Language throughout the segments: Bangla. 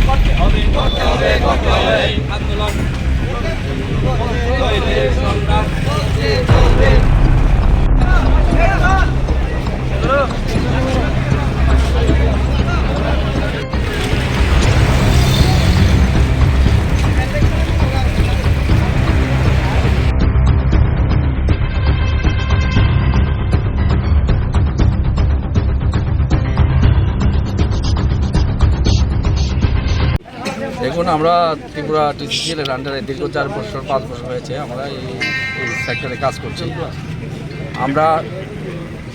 করতে হবে আন্দোলন সংগ্রাম দেখুন, আমরা ত্রিপুরা টিসিসিএলের আন্ডারে দীর্ঘ 4 বছর 5 বছর হয়েছে আমরা এই সেক্টরে কাজ করছি। আমরা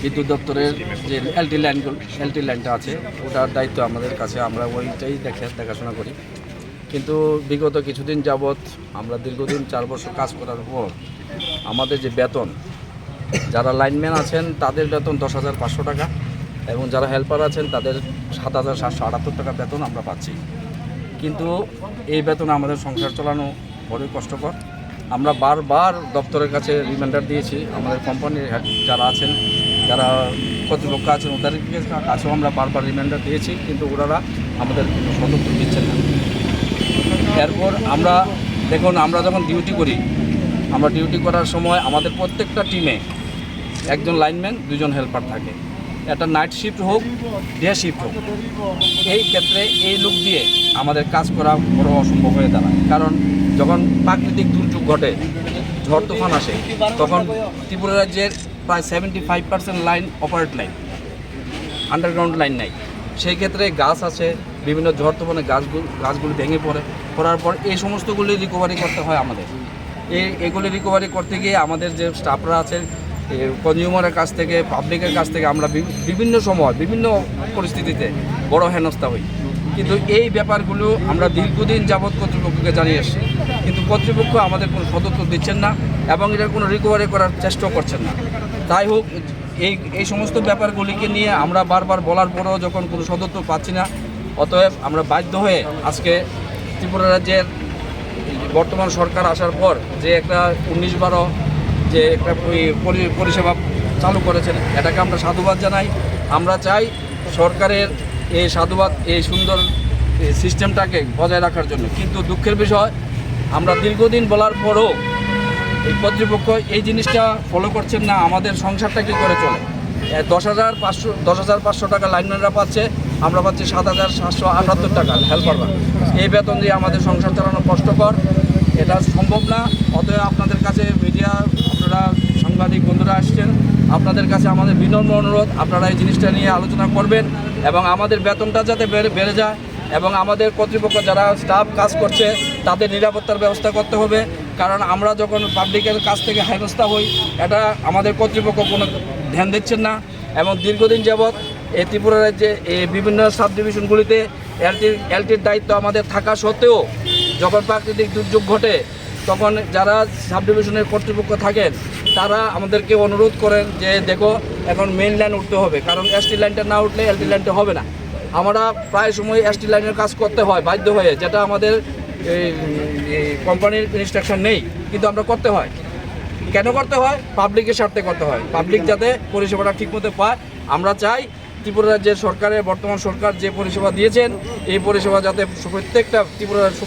বিদ্যুৎ দপ্তরের যে এলটি লাইনটা আছে ওটার দায়িত্ব আমাদের কাছে, আমরা ওইটাই দেখাশোনা করি। কিন্তু বিগত কিছুদিন যাবৎ আমরা দীর্ঘদিন 4 বছর কাজ করার পর আমাদের যে বেতন, যারা লাইনম্যান আছেন তাদের বেতন 10,500 টাকা এবং যারা হেল্পার আছেন তাদের 7,778 টাকা বেতন আমরা পাচ্ছি। কিন্তু এই বেতন আমাদের সংসার চালানো বড়ই কষ্টকর। আমরা বারবার দপ্তরের কাছে রিমাইন্ডার দিয়েছি, আমাদের কোম্পানির যারা আছেন, যারা কর্তৃপক্ষ আছেন ওদের কাছেও আমরা বারবার রিমাইন্ডার দিয়েছি, কিন্তু ওনারা আমাদের কোনো সদুত্তর দিচ্ছেন না। এরপর আমরা দেখুন, আমরা যখন ডিউটি করি, আমরা ডিউটি করার সময় আমাদের প্রত্যেকটা টিমে একজন লাইনম্যান 2জন হেল্পার থাকে। একটা নাইট শিফট হোক, ডে শিফট হোক, এই ক্ষেত্রে এই লোক দিয়ে আমাদের কাজ করা বড় অসম্ভব হয়ে দাঁড়ায়। কারণ যখন প্রাকৃতিক দুর্যোগ ঘটে, ঝড় তুফান আসে, তখন ত্রিপুরা রাজ্যের প্রায় 75% line operate line, underground line নাই। সেই ক্ষেত্রে গাছ আছে, বিভিন্ন ঝড় তুফানে গাছগুলি ভেঙে পড়ার পর এই সমস্তগুলি রিকভারি করতে হয় আমাদের। এগুলি রিকভারি করতে গিয়ে আমাদের যে স্টাফরা আছে, কনজিউমারের কাছ থেকে, পাবলিকের কাছ থেকে আমরা বিভিন্ন সময় বিভিন্ন পরিস্থিতিতে বড় হেনস্থা হই। কিন্তু এই ব্যাপারগুলো আমরা দীর্ঘদিন যাবৎ কর্তৃপক্ষকে জানিয়ে এসেছি, কিন্তু কর্তৃপক্ষ আমাদের কোনো সদুত্তর দিচ্ছেন না এবং এটার কোনো রিকভারি করার চেষ্টাও করছেন না। তাই হোক, এই সমস্ত ব্যাপারগুলিকে নিয়ে আমরা বারবার বলার পরেও যখন কোনো সদুত্তর পাচ্ছি না, অতএব আমরা বাধ্য হয়ে আজকে ত্রিপুরা রাজ্যের বর্তমান সরকার আসার পর যে একটা 19-12 যে একটা পরিষেবা চালু করেছেন, এটাকে আমরা সাধুবাদ জানাই। আমরা চাই সরকারের এই সাধুবাদ, এই সুন্দর সিস্টেমটাকে বজায় রাখার জন্য। কিন্তু দুঃখের বিষয়, আমরা দীর্ঘদিন বলার পরও এই কর্তৃপক্ষ এই জিনিসটা ফলো করছেন না। আমাদের সংসারটা কী করে চলে? 10,500 টাকা লাইনম্যানরা পাচ্ছে, আমরা পাচ্ছি 7,778 টাকা হেল্পাররা। এই বেতন দিয়ে আমাদের সংসার চালানো কষ্টকর, এটা সম্ভব না। অতএব আপনাদের কাছে মিডিয়া, আপনারা সাংবাদিক বন্ধুরা আসছেন, আপনাদের কাছে আমাদের বিনম্র অনুরোধ, আপনারা এই জিনিসটা নিয়ে আলোচনা করবেন এবং আমাদের বেতনটা যাতে বেড়ে যায় এবং আমাদের কর্তৃপক্ষ যারা স্টাফ কাজ করছে তাদের নিরাপত্তার ব্যবস্থা করতে হবে। কারণ আমরা যখন পাবলিকের কাছ থেকে হেনস্থা হই, এটা আমাদের কর্তৃপক্ষ কোনো ধ্যান দিচ্ছেন না। এবং দীর্ঘদিন যাবৎ এই ত্রিপুরা রাজ্যে এই বিভিন্ন সাব ডিভিশনগুলিতে এলটির দায়িত্ব আমাদের থাকা সত্ত্বেও যখন প্রাকৃতিক দুর্যোগ ঘটে, তখন যারা সাব ডিভিশনের কর্তৃপক্ষ থাকেন তারা আমাদেরকে অনুরোধ করেন যে দেখো, এখন মেইন লাইন উঠতে হবে, কারণ এসটি লাইনটা না উঠলে এলটি লাইনটা হবে না। আমরা প্রায় সময় এসটি লাইনের কাজ করতে হয় বাধ্য হয়ে, যেটা আমাদের কোম্পানির ইনস্ট্রাকশন নেই, কিন্তু আমরা করতে হয়। কেন করতে হয়? পাবলিকের স্বার্থে করতে হয়, পাবলিক যাতে পরিষেবাটা ঠিকমতো পায়। আমরা চাই ত্রিপুরা রাজ্যের সরকারের, বর্তমান সরকার যে পরিষেবা দিয়েছেন, এই পরিষেবা যাতে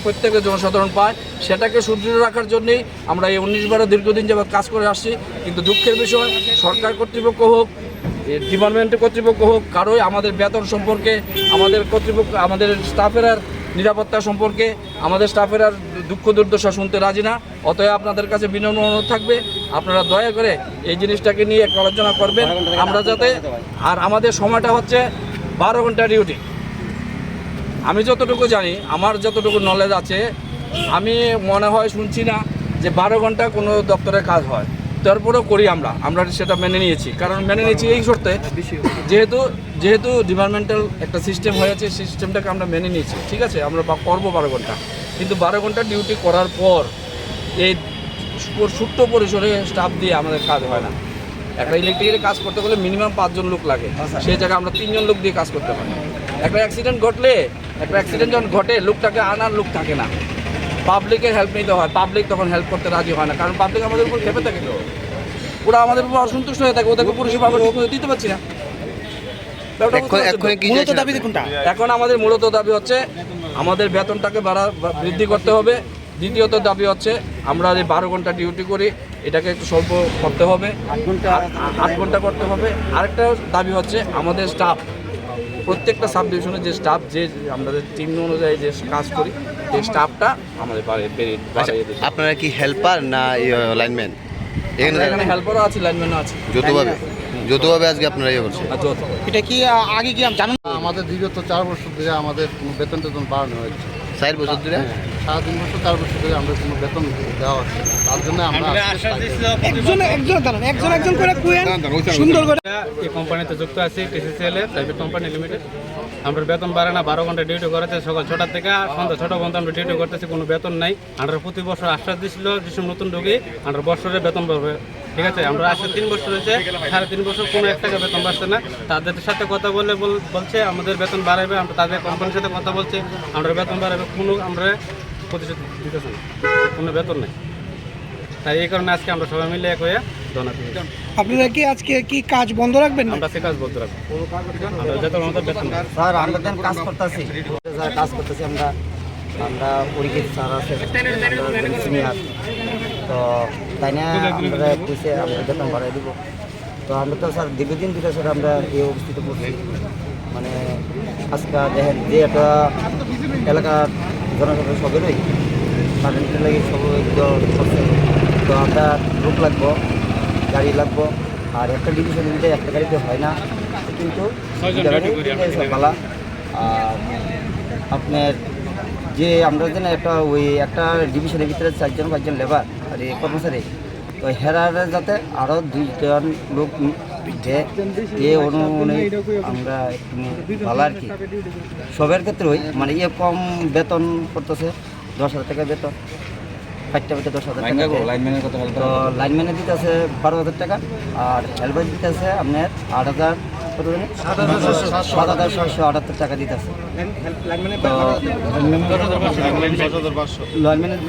প্রত্যেকটা জনসাধারণ পায়, সেটাকে সুদৃঢ় রাখার জন্যই আমরা এই 19-12 দীর্ঘদিন যাবৎ কাজ করে আসছি। কিন্তু দুঃখের বিষয়, সরকার কর্তৃপক্ষ হোক, ডিপার্টমেন্টের কর্তৃপক্ষ হোক, কারোই আমাদের বেতন সম্পর্কে, আমাদের স্টাফের আর নিরাপত্তা সম্পর্কে, আমাদের স্টাফের আর দুঃখ দুর্দশা শুনতে রাজি না। অতএব আপনাদের কাছে বিনম্র অনুরোধ থাকবে, আপনারা দয়া করে এই জিনিসটাকে নিয়ে একটু আলোচনা করবেন। আমরা যাতে, আর আমাদের সময়টা হচ্ছে 12 ঘন্টা ডিউটি। আমি যতটুকু জানি, আমার যতটুকু নলেজ আছে, আমি মনে হয় শুনছি না যে 12 ঘন্টা কোনো দপ্তরে কাজ হয়। তারপরেও করি আমরা সেটা মেনে নিয়েছি। কারণ মেনে নিয়েছি এই শর্তে, যেহেতু ডিপার্টমেন্টাল একটা সিস্টেম হয়েছে, সিস্টেমটাকে আমরা মেনে নিয়েছি। ঠিক আছে, আমরা করবো 12 ঘন্টা, কিন্তু 12 ঘন্টা ডিউটি করার পর এই ছোট্ট পরিসরে স্টাফ দিয়ে আমাদের কাজ হয় না। একটা ইলেকট্রিকের কাজ করতে গেলে মিনিমাম 5 জন লোক লাগে, সেই জায়গায় আমরা 3 জন লোক দিয়ে কাজ করতে পারি। একটা অ্যাক্সিডেন্ট যখন ঘটে, লোকটাকে আনার লোক থাকে না, পাবলিকের হেল্প নিতে হয়। পাবলিক তখন হেল্প করতে রাজি হয় না, কারণ পাবলিক আমাদের উপর খেপে থাকে, ওরা আমাদের উপর অসন্তুষ্ট হয়ে থাকে, ওদেরকে পরিষেবা আমরা দিতে পারছি না। এখন আমাদের মূলত দাবি হচ্ছে আমাদের বেতনটাকে বৃদ্ধি করতে হবে। দ্বিতীয়ত দাবি হচ্ছে আমরা যে 12 ঘন্টা ডিউটি করি এটাকে একটু স্বল্প করতে হবে, 8 ঘন্টা করতে হবে। আরেকটা দাবি হচ্ছে আমাদের স্টাফ, প্রত্যেকটা সাব ডিভিশনের যে স্টাফ, যে আমাদের টিম অনুযায়ী যে কাজ করি সেই স্টাফটা আমাদের বাড়িয়ে দিতে। আপনারা কি হেল্পার না লাইনম্যান? এখানে হেল্পারও আছে, লাইনম্যানও আছে। যৌথভাবে আজকে আপনারা ইয়ে করছেন? এটা কি আগে কি জানেন? আমাদের বিগত 4 বছর ধরে আমাদের কোনো বেতন টেতন বাড়ানো হয়েছে। 4 বছর ধরে? সাড়ে 3 বছর 4 বছর ধরে আমরা কোনো বেতন দেওয়া হচ্ছে না। তার জন্য আমরা একজন করে কুয়েন সুন্দর করে এই কোম্পানিতে যুক্ত আছি, টিসিসিএল এর প্রাইভেট কোম্পানি লিমিটেড। আমরা বেতন বাড়ে না, 12 ঘন্টা ডিউটি করেছে, সকাল 6টা থেকে সন্ধ্যা 6টা পর্যন্ত আমরা ডিউটি করতেছি, কোনো বেতন নাই। আমরা প্রতি বছর আশ্বাস দিচ্ছিল যেসব নতুন রোগী আমরা বছরে বেতন পাবে, ঠিক আছে। আমরা আসলে 3 বছর হয়েছে, 3.5 বছর কোনো 1 টাকা বেতন বাড়ছে না। তাদের সাথে কথা বলে বলছে আমাদের বেতন বাড়াবে, আমরা তাদের কোম্পানির সাথে কথা বলছি আমরা বেতন বাড়াবে, কোনো আমরা প্রতিশোধ দিতেছে না, কোনো বেতন নেই। তাই এই কারণে আজকে আমরা সবাই মিলে এক হয়ে ধর্ণা দিয়েছি। আপনারা কি আজকে কি কাজ বন্ধ রাখবেন? আমরা সে কাজ বলতে রাখবো, আমরা যত আমাদের বেতন নেই। স্যার আমরা যখন কাজ করতেছি আমরা পরীক্ষিত স্যার আছে, সিনিয়র, তো তাই না আমরা কইছে আমরা বেতন বাড়াই দিব। তো আমরা তো স্যার দীর্ঘদিন ধরে স্যার আমরা এই অবস্থিত করছি। মানে আজকে দেখেন যে একটা এলাকার জনসাধারণ সবেরই কারেন্টের লাগে সবাই করছে, তো আমরা লোক লাগবো, গাড়ি লাগবো। আর একটা ডিভিশন নিতে একটা গাড়িতে হয় না, কিন্তু ভালো। আর আপনার যে আমরা যেন একটা ডিভিশনের ভিতরে 4-5 লেবার আর এই কর্মচারী, তো হেরার যাতে আরও 2 জন লোক এই অনুমানে আমরা একটু ভালো আর কি। সবের ক্ষেত্রে মানে কম বেতন করতেছে, 10,000 টাকা বেতন, 5টা বেতন 10,000 টাকা। তো লাইনম্যানের দিতে আছে 12,000 টাকা, আর হেল্পার দিতে আছে আপনার 8,000 কত জানি 7,778 টাকা দিতে আছে। লাইনম্যানের